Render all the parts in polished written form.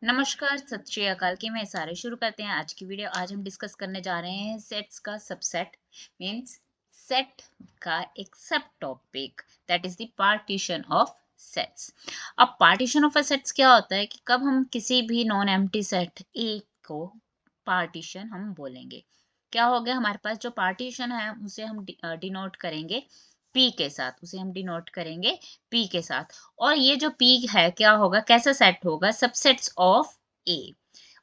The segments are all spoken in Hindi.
नमस्कार, सत श्री अकाल की मैं सारे शुरू करते हैं आज की वीडियो। आज हम डिस्कस करने जा रहे हैं सेट्स का सबसेट मींस सेट का एक सब topic that is the partition of sets. अब पार्टीशन ऑफ अ सेट्स क्या होता है कि कब हम किसी भी नॉन एम्प्टी सेट ए को पार्टीशन हम बोलेंगे। क्या हो गया, हमारे पास जो पार्टीशन है उसे हम डिनोट करेंगे पी के साथ, उसे हम डिनोट करेंगे पी के साथ। और ये जो पी है क्या होगा, कैसा सेट होगा, सबसेट्स ऑफ ए।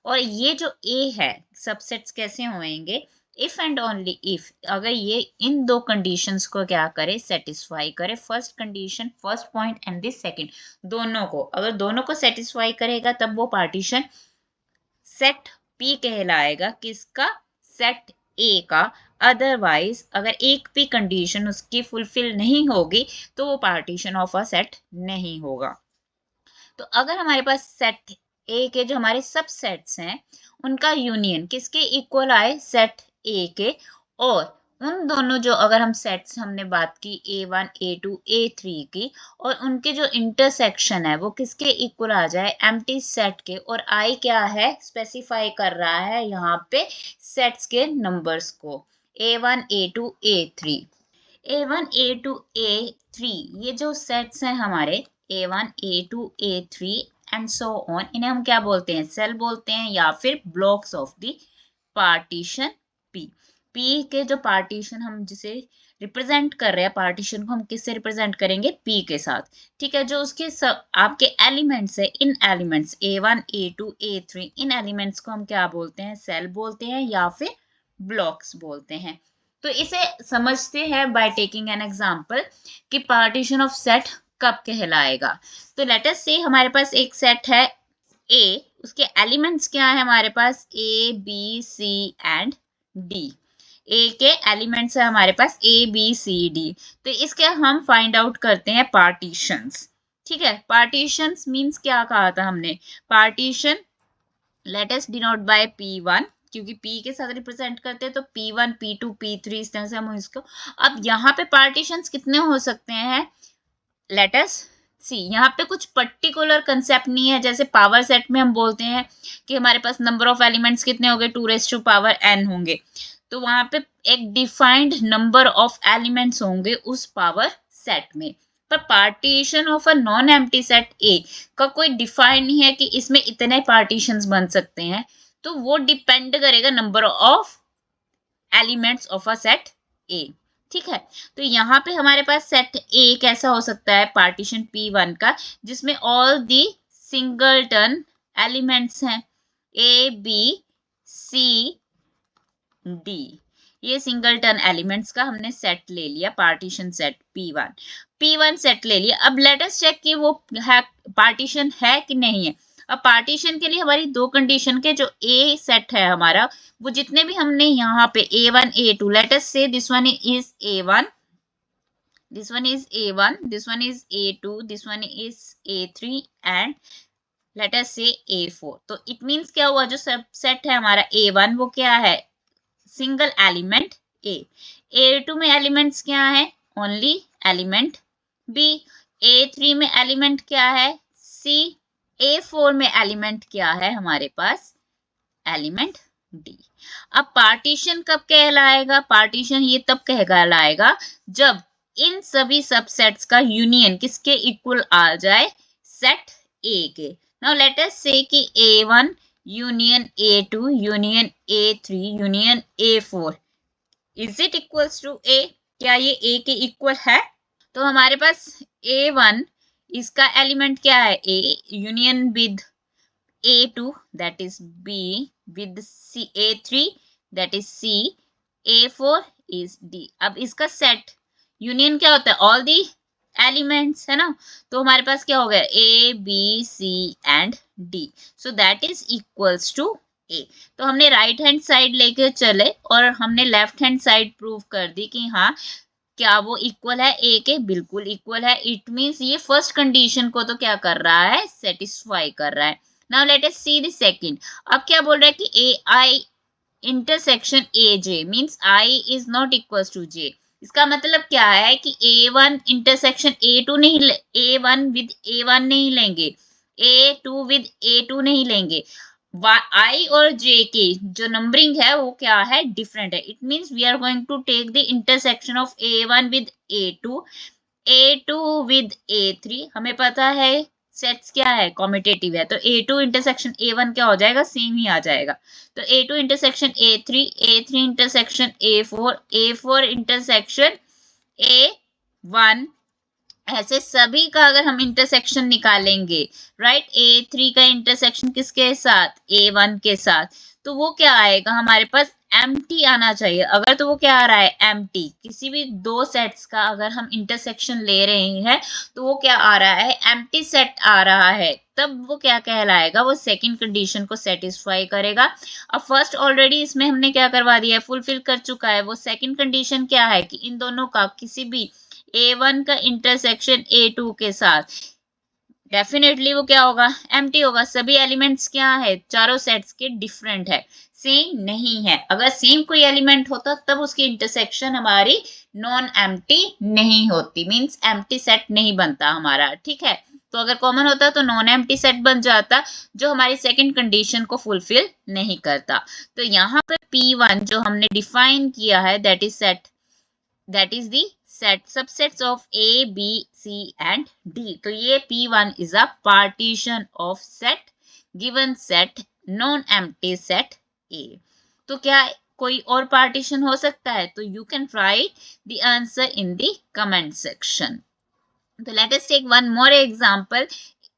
और ये जो ए है सबसेट्स कैसे होंगे, इफ एंड ओनली इफ, अगर ये इन दो कंडीशंस को क्या करे, सेटिस्फाई करे। First condition, first point and this second, दोनों को, अगर दोनों को सेटिस्फाई करेगा तब वो पार्टीशन सेट पी कहलाएगा, किसका, सेट ए का। अदरवाइज अगर एक भी कंडीशन उसकी फुलफिल नहीं होगी तो वो पार्टीशन ऑफ अ सेट नहीं होगा। तो अगर हमारे पास सेट ए के जो हमारे सब सेट्स हैं उनका यूनियन किसके इक्वल आए, सेट ए के, और उन दोनों जो अगर हम सेट्स हमने बात की A1 A2 A3 की, और उनके जो इंटरसेक्शन है वो किसके इक्वल आ जाए, एम्प्टी सेट के। और आई क्या है, स्पेसिफाई कर रहा है यहाँ पे सेट्स के नंबर्स को, A1 A2 A3। A1 A2 A3 ये जो सेट्स हैं हमारे A1 A2 A3 and so on, इन्हें हम क्या बोलते हैं, सेल बोलते हैं या फिर blocks of the partition P. P के जो पार्टीशन हम जिसे रिप्रेजेंट कर रहे हैं, पार्टीशन को हम किससे रिप्रेजेंट करेंगे, पी के साथ। ठीक है, जो उसके सब आपके एलिमेंट्स है, इन एलिमेंट्स A1 A2 A3, इन एलिमेंट्स को हम क्या बोलते हैं, सेल बोलते हैं या फिर ब्लॉक्स बोलते हैं। तो इसे समझते हैं बाय टेकिंग एन एग्जांपल कि पार्टीशन ऑफ सेट कब कहलाएगा। तो लेट अस से हमारे पास एक सेट है ए, उसके एलिमेंट्स क्या है हमारे पास, A B C and D. A के एलिमेंट्स है हमारे पास ए बी सी डी। तो इसके हम फाइंड आउट करते हैं पार्टीशंस। ठीक है, पार्टीशंस मींस क्या कहा था हमने, partition let us denote by P1, क्योंकि P के साथ रिप्रेजेंट करते हैं तो P1 P2 P3 इस तरह से हम इसको। अब यहाँ पे पार्टीशंस कितने हो सकते हैं, लेट अस सी। यहाँ पे कुछ पर्टिकुलर कंसेप्ट नहीं है, जैसे पावर सेट में हम बोलते हैं कि हमारे पास नंबर ऑफ एलिमेंट्स कितने होंगे, 2⁻n होंगे। तो वहां पे एक डिफाइंड नंबर ऑफ एलिमेंट्स होंगे उस पावर सेट में। पर partition of a non empty set ए का कोई डिफाइन नहीं है कि इसमें इतने पार्टीशंस बन सकते हैं। तो वो डिपेंड करेगा number of elements of a set ए। ठीक है, तो यहाँ पे हमारे पास सेट ए कैसा हो सकता है, पार्टीशन P1 का, जिसमें ऑल दी सिंगलटन एलिमेंट्स हैं ए बी सी डी। ये सिंगलटन एलिमेंट्स का हमने सेट ले लिया, पार्टीशन सेट P1 सेट ले लिया। अब लेट अस चेक कि वो है पार्टीशन है कि नहीं है। अब पार्टीशन के लिए हमारी दो कंडीशन के, जो ए सेट है हमारा, वो जितने भी हमने यहाँ पे A1 A2, लेट अस से this one is A1, this one is A1, this one is A2, this one is A3 and let us से A4। तो इट मींस क्या हुआ, जो सब सेट है हमारा A1 वो क्या है, सिंगल एलिमेंट ए। A2 में एलिमेंट्स क्या है, ओनली एलिमेंट बी। A3 में एलिमेंट क्या है, सी। A4 में एलिमेंट क्या है हमारे पास, एलिमेंट डी। अब पार्टीशन कब कहलाएगा, पार्टीशन ये तब कहलाएगा जब इन सभी सबसेट्स का यूनियन किसके इक्वल आ जाए, सेट ए के। नाउ लेट अस से कि A1 union A2 union A3 union A4 is it equals to A, क्या ये ए के इक्वल है। तो हमारे पास A1 इसका एलिमेंट क्या है, A union with A2 that is B with C, A3 that is C, A4 is D। अब इसका सेट यूनियन क्या होता है, ऑल दी एलिमेंट्स है ना। तो हमारे पास क्या हो गया, A B C and D, so that is equals to A. तो हमने राइट हैंड साइड लेके चले और हमने लेफ्ट हैंड साइड प्रूव कर दी कि हाँ क्या वो इक्वल है ए के, बिल्कुल इक्वल है। इट मींस ये फर्स्ट कंडीशन को तो क्या कर रहा है, सेटिस्फाई कर रहा है। Now let us see the second. अब क्या बोल रहा है कि A I intersection A J means I is not equal to J. इसका मतलब क्या है कि A1 इंटरसेक्शन A2 नहीं, A1 विद A1 नहीं लेंगे, A2 विद A2 नहीं लेंगे। I और J की जो नंबरिंग है वो क्या है, डिफरेंट है। It means we are going to take the intersection of A1 with A2, A2 with A3। हमें पता है सेट्स क्या है, कॉम्यूटेटिव है, तो A2 इंटरसेक्शन A1 क्या हो जाएगा, सेम ही आ जाएगा। तो A2 intersection A3, A3 intersection A4, A4 intersection A1। ऐसे सभी का अगर हम इंटरसेक्शन निकालेंगे, राइट, A3 का इंटरसेक्शन किसके साथ, A1 के साथ, तो वो क्या आएगा, हमारे पास एम्प्टी आना चाहिए। अगर तो वो क्या आ रहा है, एम्प्टी। किसी भी दो सेट्स का अगर हम इंटरसेक्शन ले रहे हैं तो वो क्या आ रहा है, एम्प्टी सेट आ रहा है, तब वो क्या कहलाएगा, वो सेकंड कंडीशन को सेटिस्फाई करेगा। अब फर्स्ट ऑलरेडी इसमें हमने क्या करवा दिया है, फुलफिल कर चुका है। वो सेकंड कंडीशन क्या है कि इन दोनों का किसी भी A1 का इंटरसेक्शन A2 के साथ डेफिनेटली वो क्या होगा, एम्प्टी होगा। सभी एलिमेंट्स क्या है, चारों सेट्स के डिफरेंट है, सेम नहीं है। अगर सेम कोई एलिमेंट होता तब उसकी इंटरसेक्शन हमारी नॉन एम्प्टी नहीं होती, मींस एम्प्टी सेट नहीं बनता हमारा, ठीक है। तो अगर कॉमन होता तो नॉन एम्प्टी सेट बन जाता, जो हमारी सेकंड कंडीशन को फुलफिल नहीं करता। तो यहाँ पे P1 जो हमने डिफाइन किया है, that is set, that is the subsets of A, B, C and D. तो ये P1 is a partition of set, given set, non-empty set A. तो क्या कोई और पार्टीशन हो सकता है, तो you can write the answer in the comment section. तो let us take one more example.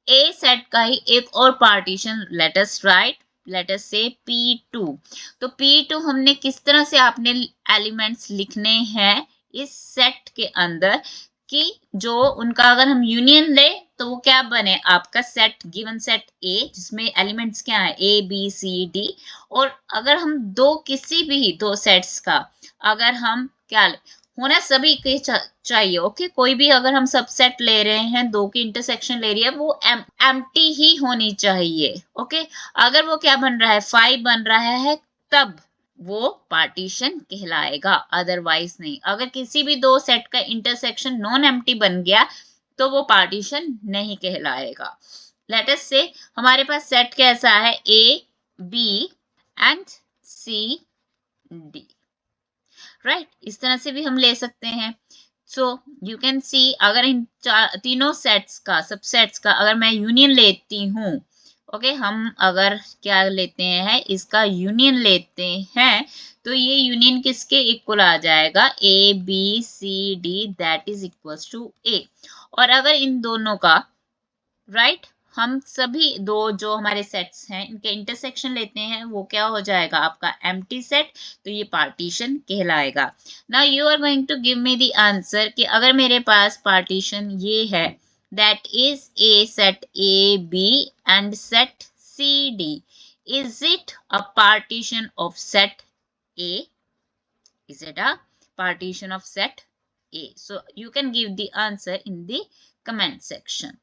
A set का ही एक और partition, let us write, let us say P2। तो P2 हमने किस तरह से आपने एलिमेंट्स लिखने हैं इस सेट के अंदर, कि जो उनका अगर हम यूनियन ले तो वो क्या बने, आपका सेट, गिवन सेट A, जिसमें एलिमेंट्स क्या है, A B C D। और अगर हम दो किसी भी दो सेट्स का अगर हम क्या होना, सभी के चाहिए, ओके। कोई भी अगर हम सबसेट ले रहे हैं, दो की इंटरसेक्शन ले रही है, वो एम्प्टी ही होनी चाहिए, ओके। अगर वो क्या बन रहा है, 5 बन रहा है, तब वो पार्टीशन कहलाएगा, अदरवाइज नहीं। अगर किसी भी दो सेट का इंटरसेक्शन नॉन एम्प्टी बन गया तो वो पार्टीशन नहीं कहलाएगा। लेट अस से हमारे पास सेट कैसा है, A, B and C, D, right. इस तरह से भी हम ले सकते हैं। सो यू कैन सी, अगर इन तीनों सेट्स का, सबसेट्स का अगर मैं यूनियन लेती हूँ, ओके, हम अगर क्या लेते हैं, इसका यूनियन लेते हैं, तो ये यूनियन किसके इक्वल आ जाएगा, A B C D, that is equals to A। और अगर इन दोनों का, राइट, हम सभी दो जो हमारे सेट्स हैं इनके इंटरसेक्शन लेते हैं, वो क्या हो जाएगा, आपका एम्प्टी सेट, तो ये पार्टीशन कहलाएगा। Now you are going to give me the answer कि अगर मेरे पास पार्टीशन ये है, that is A set A B and set C D, is it a partition of set A? Is it a partition of set A? So you can give the answer in the comment section.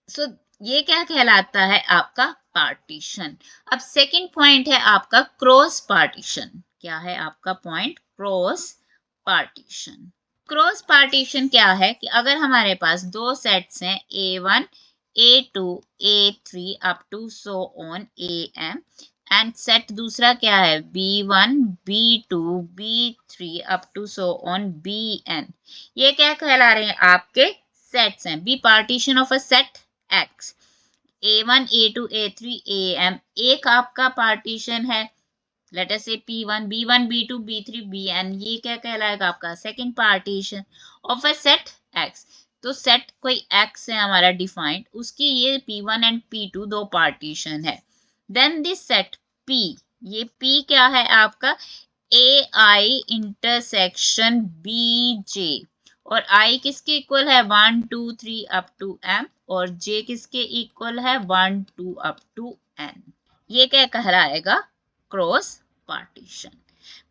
सो ये क्या कहलाता है, आपका पार्टीशन। अब सेकंड पॉइंट है आपका क्रॉस पार्टीशन। क्या है आपका point, cross partition. Cross partition क्या है कि अगर हमारे पास दो सेट्स हैं, A1, A2, A3 up to so on AM, and set दूसरा क्या है, B1, B2, B3 अप टू सो ऑन BN। ये क्या कहला रहे हैं, आपके सेट्स हैं। Be partition of a set X, A1, A2, A3, AM एक आपका पार्टीशन है, लेट अस से P1, B1, B2, B3, BN, ये क्या कहलाएगा, आपका second partition of a set X। तो सेट कोई X है हमारा डिफाइंड, उसकी ये P1 एंड P2 दो पार्टीशन है। देन दिस सेट P, ये P क्या है आपका, AI इंटरसेक्शन BJ, और I किसके इक्वल है, 1 2 3 अप टू M, और J किसके इक्वल है, 1 2 अप टू N। ये क्या कहलाएगा, cross partition.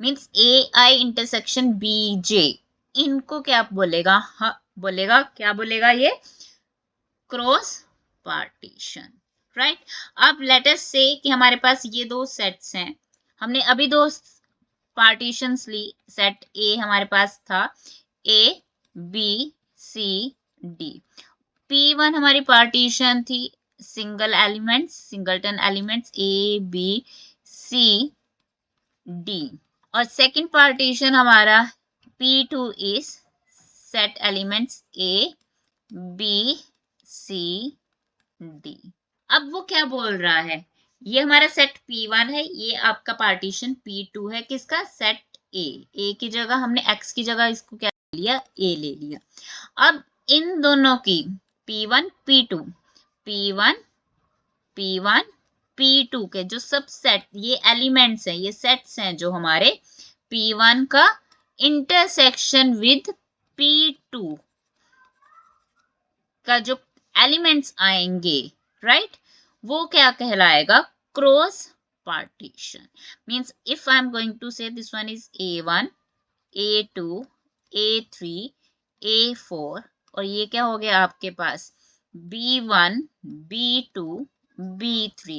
Means AI intersection BJ, इनको क्या बोलेगा, हाँ बोलेगा, क्या बोलेगा, ये क्रॉस पार्टीशन, राइट। अब लेट अस से कि हमारे पास ये दो सेट्स हैं, हमने अभी दो पार्टीशंस ली। सेट A हमारे पास था A B C D, P1 हमारी पार्टीशन थी single elements, singleton elements A B C D, और सेकंड पार्टीशन हमारा P2 is set elements A B C D। अब वो क्या बोल रहा है, ये हमारा सेट P1 है, ये आपका पार्टीशन P2 है, किसका, सेट A की जगह हमने X की जगह इसको क्या लिया, A ले लिया। अब इन दोनों की P1 P2 P1 P1 P2 के जो सब सेट, ये एलिमेंट्स हैं, ये सेट्स हैं जो हमारे P1 का इंटरसेक्शन विद P2 का जो एलिमेंट्स आएंगे, राइट, वो क्या कहलाएगा, cross partition. Means if I am going to say this one is A1 A2 A3 A4, और ये क्या हो गया आपके पास B1 B2 B3।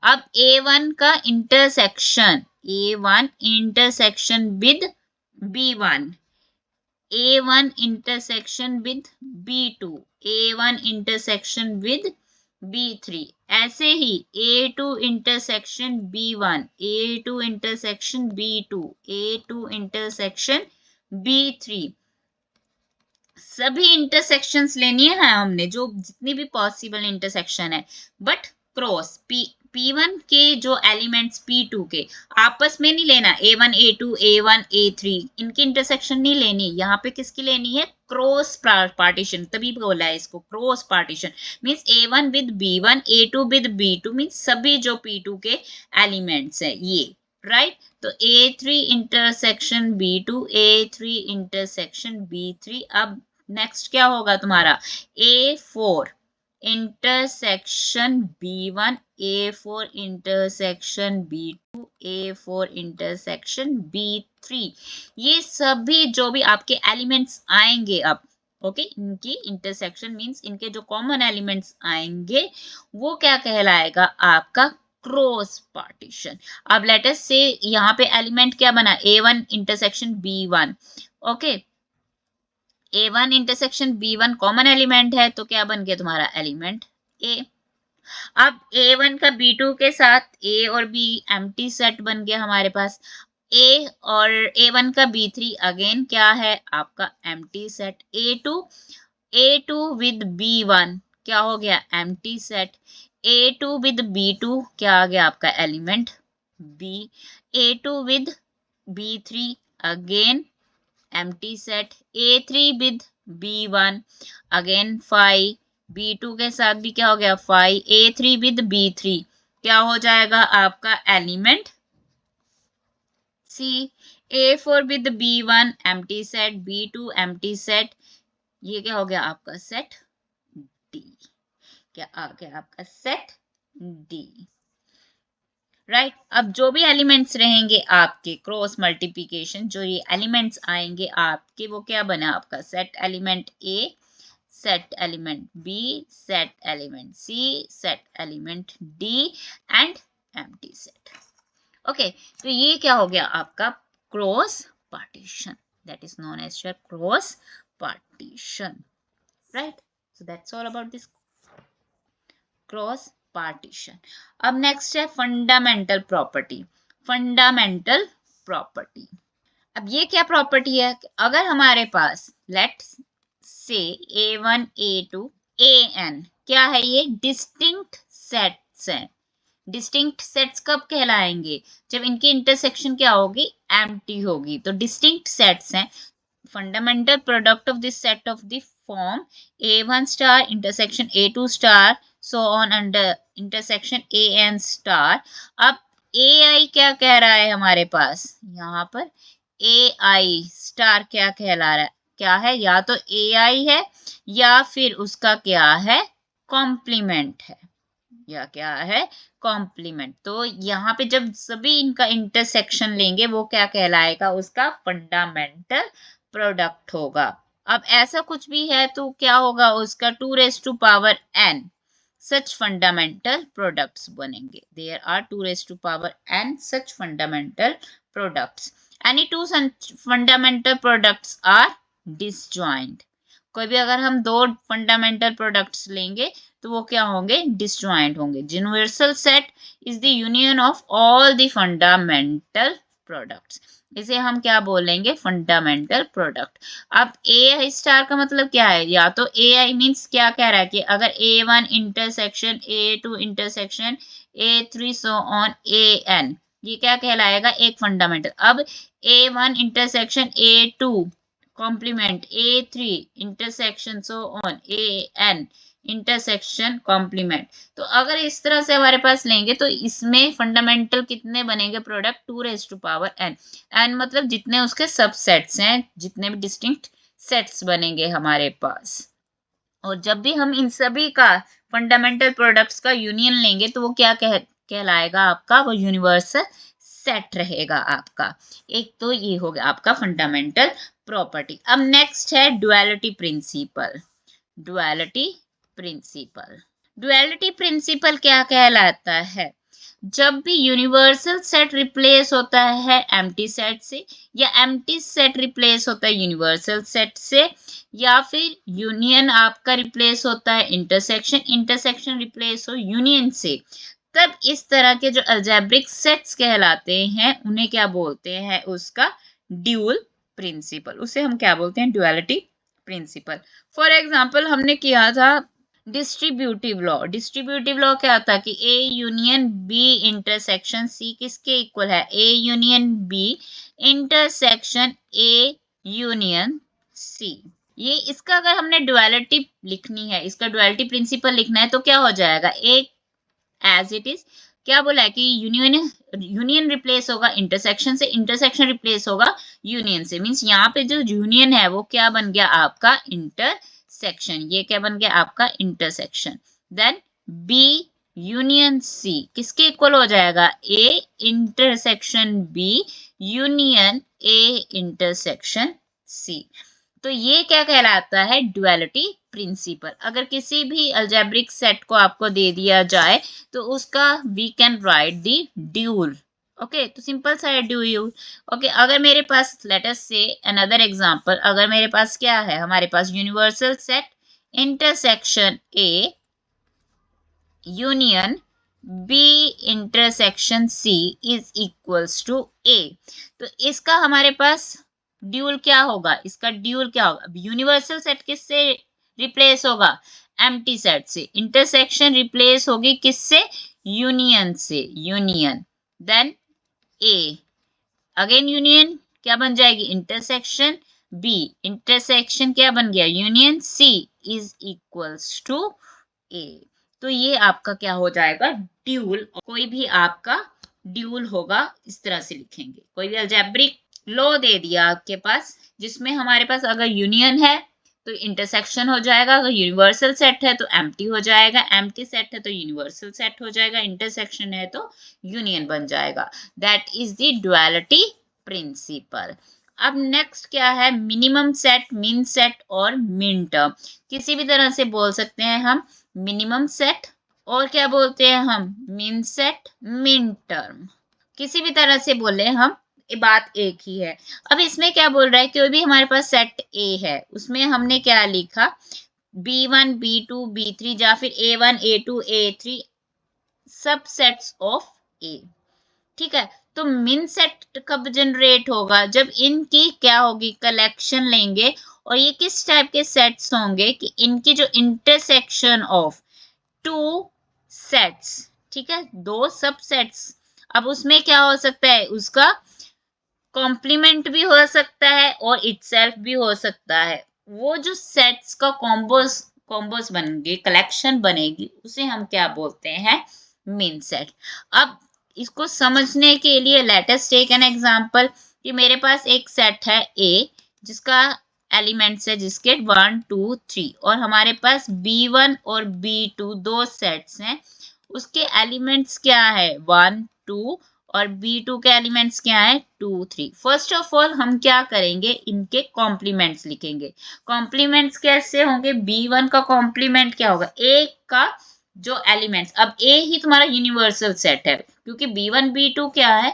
अब A1 का intersection, A1 intersection with B1, A1 intersection with B2, A1 intersection with B3, ऐसे ही A2 intersection B1, A2 intersection B2, A2 intersection B3, सभी इंटरसेक्शंस लेनी है हमने, जो जितनी भी पॉसिबल इंटरसेक्शन है, बट क्रॉस P1 के जो एलिमेंट्स P2 के आपस में नहीं लेना, A1 A2 A1 A3 इनकी इंटरसेक्शन नहीं लेनी, यहाँ पे किसकी लेनी है, क्रॉस पार्टीशन, तभी बोला है इसको cross partition. Means A1 with B1 A2 with B2, means सभी जो P2 के एलिमेंट्स है ये, राइट। तो A3 intersection B2 A3 intersection B3। अब नेक्स्ट क्या होगा तुम्हारा, A4 intersection B1 A4 intersection B2 A4 intersection B3। ये सभी जो भी आपके एलिमेंट्स आएंगे अब, ओके, इनकी इंटरसेक्शन मींस इनके जो कॉमन एलिमेंट्स आएंगे वो क्या कहलाएगा, आपका क्रॉस पार्टीशन। अब लेट अस से यहाँ पे एलिमेंट क्या बना, A1 intersection B1, okay, A1 intersection B1 common element है, तो क्या बन गया तुम्हारा एलिमेंट A। अब A1 का B2 के साथ A और B एम्प्टी सेट बन गया हमारे पास, A और A1 का B3 अगेन क्या है आपका empty set, A2 with B1 क्या हो गया empty set, A2 with B2 क्या आ गया आपका element B, A2 with B3 again empty set, A3 with B1 again 5, B2 के साथ भी क्या हो गया 5, A3 विद B3 क्या हो जाएगा आपका element C, A4 with B1 empty set, B2 empty set, ये क्या हो गया आपका सेट D, क्या आ गया आपका सेट D, राइट। अब जो भी एलिमेंट्स रहेंगे आपके क्रॉस मल्टीप्लिकेशन, जो ये एलिमेंट्स आएंगे आपके, वो क्या बना आपका set element A, set element B, set element C, set element D and empty set. Okay, तो ये क्या हो गया आपका cross partition, that is known as your cross partition, right. So that's all about this cross partition. अब नेक्स्ट है फंडामेंटल प्रॉपर्टी। फंडामेंटल प्रॉपर्टी, अब ये क्या प्रॉपर्टी है, अगर हमारे पास let's say A1 A2 AN क्या है, ये डिस्टिंक्ट सेट्स हैं। डिस्टिंक्ट सेट्स कब कहलाएंगे, जब इनकी इंटरसेक्शन क्या होगी, एम्प्टी होगी, तो डिस्टिंक्ट सेट्स हैं। Fundamental product of this set of the form A1 star intersection A2 star so on under intersection AN star. अब AI क्या कह रहा है हमारे पास, यहाँ पर AI स्टार क्या कहला रहा है, क्या है, या तो AI है या फिर उसका क्या है कॉम्प्लीमेंट है, या क्या है कॉम्प्लीमेंट। तो यहाँ पे जब सभी इनका इंटरसेक्शन लेंगे वो क्या कहलाएगा, उसका फंडामेंटल प्रोडक्ट होगा। अब ऐसा कुछ भी है तो क्या होगा, उसका 2⁻n such fundamental products बनेंगे। There are 2⁻n such fundamental products. Any two fundamental products are disjoint. कोई भी अगर हम दो फंडामेंटल प्रोडक्ट्स लेंगे तो वो क्या होंगे, डिसजॉइंट होंगे। Universal set is the union of all the fundamental products, इसे हम क्या बोलेंगे, फंडामेंटल प्रोडक्ट। अब ए आई स्टार का मतलब क्या है, या तो ए आई मीन्स क्या कह रहा है कि अगर A1 intersection A2 intersection A3 so on AN, ये क्या कहलाएगा, एक फंडामेंटल। अब A1 intersection A2 complement A3 intersection so on AN intersection complement. तो अगर इस तरह से हमारे पास लेंगे तो इसमें फंडामेंटल कितने बनेंगे प्रोडक्ट, 2n। एन मतलब जितने उसके सबसेट्स हैं, जितने भी डिस्टिंक्ट सेट्स बनेंगे हमारे पास। और जब भी हम इन सभी का फंडामेंटल प्रोडक्ट्स का यूनियन लेंगे तो वो क्या कहलाएगा आपका, वो यूनिवर्सल सेट रहेगा आपका। एक तो ये हो गया आपका फंडामेंटल प्रॉपर्टी। अब नेक्स्ट है duality principle. Duality principle, duality principle क्या कहलाता है, जब भी यूनिवर्सल सेट रिप्लेस होता है एम्प्टी सेट से, या एम्प्टी सेट रिप्लेस होता है यूनिवर्सल सेट से, या फिर यूनियन आपका रिप्लेस होता है इंटरसेक्शन, इंटरसेक्शन रिप्लेस हो यूनियन से, तब इस तरह के जो अलजेब्रिक सेट्स कहलाते हैं उन्हें क्या बोलते हैं, उसका ड्यूल प्रिंसिपल, उसे हम क्या बोलते हैं, डुअलिटी प्रिंसिपल। फॉर एग्जाम्पल हमने किया था डिस्ट्रीब्यूटिव लॉ। डिस्ट्रीब्यूटिव लॉ क्या होता है कि A union B intersection C किसके इक्वल है, A union B intersection A union C. ये इसका अगर हमने डुअलिटी लिखनी है, इसका डुअलिटी प्रिंसिपल लिखना है तो क्या हो जाएगा, एक एज इट इज क्या बोला है कि यूनियन रिप्लेस होगा इंटरसेक्शन से, इंटरसेक्शन रिप्लेस होगा यूनियन से, मींस यहाँ पे जो यूनियन है वो क्या बन गया आपका इंटरसेक्शन, ये क्या बन गया आपका intersection. Then B union C किसके इक्वल हो जाएगा, A intersection B union A intersection C. तो ये क्या कहलाता है, डुअलिटी प्रिंसिपल। अगर किसी भी अलजेब्रिक सेट को आपको दे दिया जाए तो उसका we can write the dual. Okay, तो सिंपल सा है ड्यूल। ओके, अगर मेरे पास लेट अस से अनदर एग्जांपल, अगर मेरे पास क्या है, हमारे पास universal set intersection A union B intersection C is equals to A, तो इसका हमारे पास ड्यूल क्या होगा, इसका ड्यूल क्या होगा, यूनिवर्सल सेट किससे रिप्लेस होगा, एम्प्टी सेट से, इंटरसेक्शन रिप्लेस होगी किससे, यूनियन से, union. Then A again union क्या बन जाएगी, इंटरसेक्शन बी इंटरसेक्शन क्या बन गया, union C is equals to A. तो ये आपका क्या हो जाएगा, ड्यूल। कोई भी आपका ड्यूल होगा, इस तरह से लिखेंगे। कोई भी अलजेब्रिक लॉ दे दिया आपके पास जिसमें हमारे पास अगर यूनियन है तो इंटरसेक्शन हो जाएगा, अगर यूनिवर्सल सेट है तो एम्प्टी हो जाएगा, एम्प्टी सेट है तो यूनिवर्सल सेट हो जाएगा, इंटरसेक्शन है तो यूनियन बन जाएगा। That is the duality principle. अब नेक्स्ट क्या है, मिनिमम सेट, मिन सेट और मिन टर्म। किसी भी तरह से बोल सकते हैं हम मिनिमम सेट, और क्या बोलते हैं हम, मिन सेट, मिन टर्म। किसी भी तरह से बोले हम, ये बात एक ही है। अब इसमें क्या बोल रहा है, कोई भी हमारे पास सेट ए है, उसमें हमने क्या लिखा, B1 B2 B3 या फिर A1 A2 A3 सब सेट्स ऑफ ए। ठीक है, तो मिन सेट कब जनरेट होगा, जब इनकी क्या होगी, कलेक्शन लेंगे। और ये किस टाइप के सेट्स होंगे कि इनकी जो इंटरसेक्शन ऑफ टू सेट्स, ठीक है, दो सब सेट्स। अब उसमें क्या हो सकता है, उसका कॉम्प्लीमेंट भी हो सकता है और इटसेल्फ भी हो सकता है। वो जो सेट्स का कॉम्बोस कॉम्बोस बनेंगे, कलेक्शन बनेगी, उसे हम क्या बोलते हैं, मीन सेट। अब इसको समझने के लिए let us take an example कि मेरे पास एक सेट है ए जिसका एलिमेंट्स है जिसके 1 2 3, और हमारे पास B1 और B2 दो सेट्स हैं, उसके एलिमेंट्स क्या है, 1 2, और B2 के एलिमेंट्स क्या है, 2 3। फर्स्ट ऑफ ऑल हम क्या करेंगे, इनके कॉम्प्लीमेंट्स लिखेंगे। कॉम्प्लीमेंट्स कैसे होंगे, B1 का कॉम्प्लीमेंट क्या होगा, ए का जो एलिमेंट्स, अब ए ही तुम्हारा यूनिवर्सल सेट है क्योंकि B1 B2 क्या है,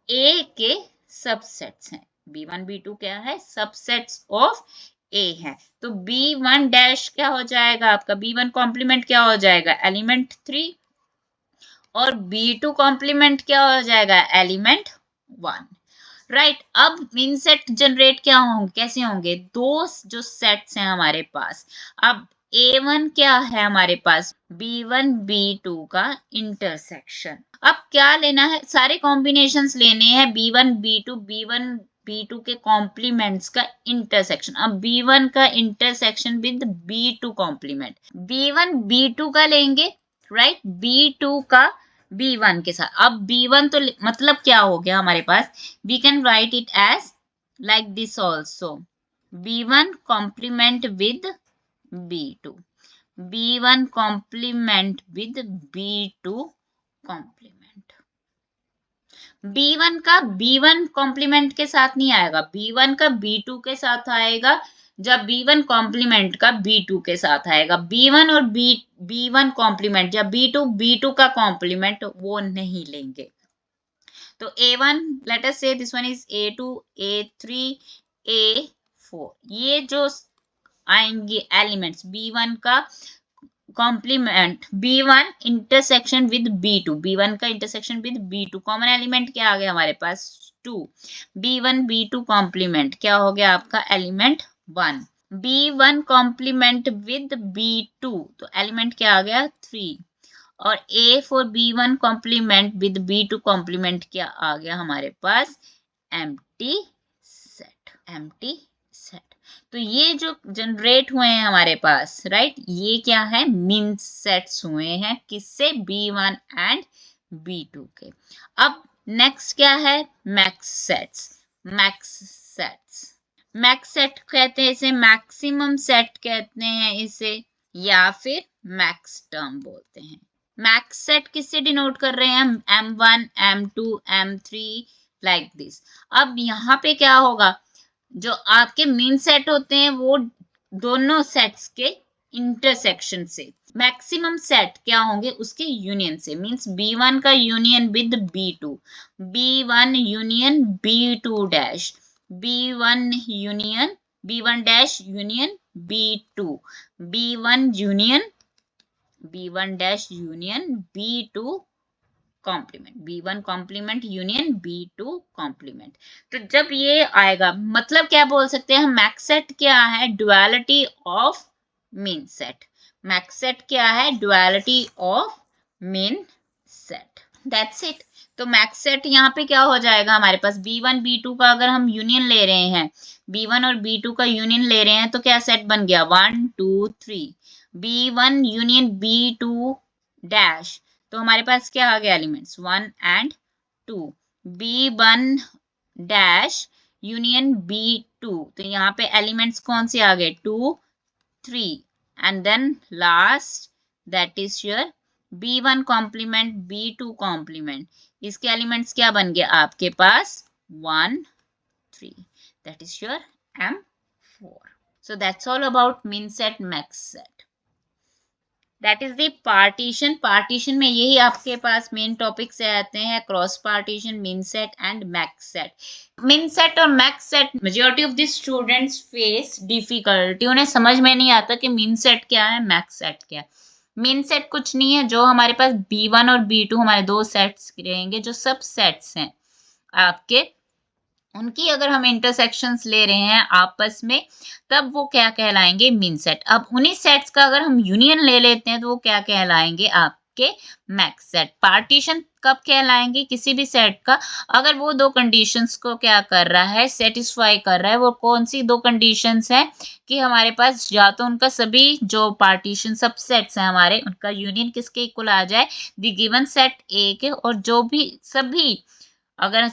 ए के सबसेट्स हैं। B1 B2 क्या है, सबसेट्स ऑफ ए है, तो B1 डैश क्या हो जाएगा आपका, B1 कॉम्प्लीमेंट क्या हो जाएगा, एलिमेंट 3, और B2 कॉम्प्लीमेंट क्या हो जाएगा, एलिमेंट 1। राइट, अब मीन सेट जनरेट क्या होंगे, कैसे होंगे, दो जो सेट्स हैं हमारे पास। अब A1 क्या है हमारे पास, B1 B2 का इंटरसेक्शन। अब क्या लेना है, सारे कॉम्बिनेशंस लेने हैं, B1 B2 B1 B2 के कॉम्प्लीमेंट्स का इंटरसेक्शन। अब B1 का intersection with B2 complement, B1 B2 का लेंगे, राइट, B2 का B1 के साथ। अब B1 तो मतलब क्या हो गया हमारे पास, we can write it as like this also, B1 complement with B2, B1 complement with B2 complement। B1 का B1 कॉम्प्लीमेंट के साथ नहीं आएगा, B1 का B2 के साथ आएगा, जब B1 कॉम्प्लीमेंट का B2 के साथ आएगा। B1 और B1 कॉम्प्लीमेंट या B2 B2 का कॉम्प्लीमेंट वो नहीं लेंगे। तो A1, let us say this one is A2, A3, A4, ये जो आएंगे एलिमेंट्स B1 का complement, B1 intersection with B2, B1 का intersection with B2, common element क्या आ गया हमारे पास, 2, B1 B2 कॉम्प्लीमेंट क्या हो गया आपका, element 1, B1 complement with B2, तो एलिमेंट क्या आ गया, 3, और A for B1 complement with B2 complement क्या आ गया हमारे पास, एम्प्टी सेट, एम्प्टी सेट। तो ये जो जनरेट हुए हैं हमारे पास, राइट, ये क्या है, मीन सेट्स हुए हैं, किससे, B1 एंड B2 के। अब नेक्स्ट क्या है, max sets, max sets, max set कहते हैं इसे, मैक्सिमम सेट कहते हैं इसे, या फिर मैक्स टर्म बोलते हैं। मैक्स सेट किससे डिनोट कर रहे हैं हम, M1 M2 M3 like this. अब यहाँ पे क्या होगा, जो आपके मीन सेट होते हैं वो दोनों सेट्स के इंटरसेक्शन से, मैक्सिमम सेट क्या होंगे, उसके यूनियन से, मींस B1 का union with B2, B1 union B2 dash, B1 union B1 dash union B2, B1 union B1 dash union B2 complement, B1 complement union B2 complement. तो जब ये आएगा, मतलब क्या बोल सकते हैं हम, मैक्स सेट क्या है, duality of mean set, max set क्या है, duality of mean set, that's it. तो मैक्स सेट यहाँ पे क्या हो जाएगा हमारे पास, B1 B2 का अगर हम यूनियन ले रहे हैं, B1 और B2 का यूनियन ले रहे हैं, तो क्या सेट बन गया, 1 2 3, B1 यूनियन B2 डैश, तो हमारे पास क्या आ गया, elements 1 and 2, B1 dash union B2, तो यहाँ पे एलिमेंट्स कौन से आ गए, 2 3, and then last that is your B1 complement B2 complement, इसके एलिमेंट्स क्या बन गए आपके पास, 1 3, that is your M4। So that's all about min set max set. That is the partition. Partition में यही आपके पास मेन टॉपिक से आते हैं, cross partition, min set and max set. Min set और max set majority of the students face difficulty, उन्हें समझ में नहीं आता कि मीन सेट क्या है, मैक्स सेट क्या है। मीन सेट कुछ नहीं है, जो हमारे पास B1 और B2 हमारे दो सेट्स रहेंगे, जो सब सेट्स हैं आपके, उनकी अगर हम इंटरसेक्शंस ले रहे हैं आपस में, तब वो क्या कहलाएंगे, मीन सेट। अब उन्हीं सेट्स का अगर हम यूनियन ले लेते हैं, तो वो क्या कहलाएंगे आपके मैक्स सेट। पार्टीशन कब कहलाएंगे, किसी भी सेट का अगर वो दो कंडीशंस को क्या कर रहा है, सेटिस्फाई कर रहा है। वो कौन सी दो कंडीशंस हैं, कि हमारे पास या तो उनका सभी जो पार्टीशन सब सेट्स हैं हमारे, उनका यूनियन किसके इक्वल आ जाए, द गिवन सेट ए के, और जो भी सभी अगर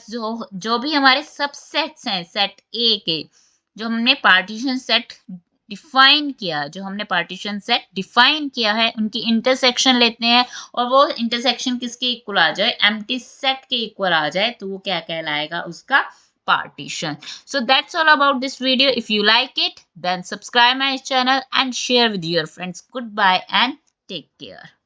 जो भी हमारे सब सेट्स हैं सेट ए के, जो हमने पार्टीशन सेट डिफाइन किया, जो हमने पार्टीशन सेट डिफाइन किया है, उनकी इंटरसेक्शन लेते हैं, और वो इंटरसेक्शन किसके इक्वल आ जाए, एम्प्टी सेट के इक्वल आ जाए, तो वो क्या कहलाएगा, उसका partition. So that's all about this video. If you like it, then subscribe my channel and share with your friends. Goodbye and take care.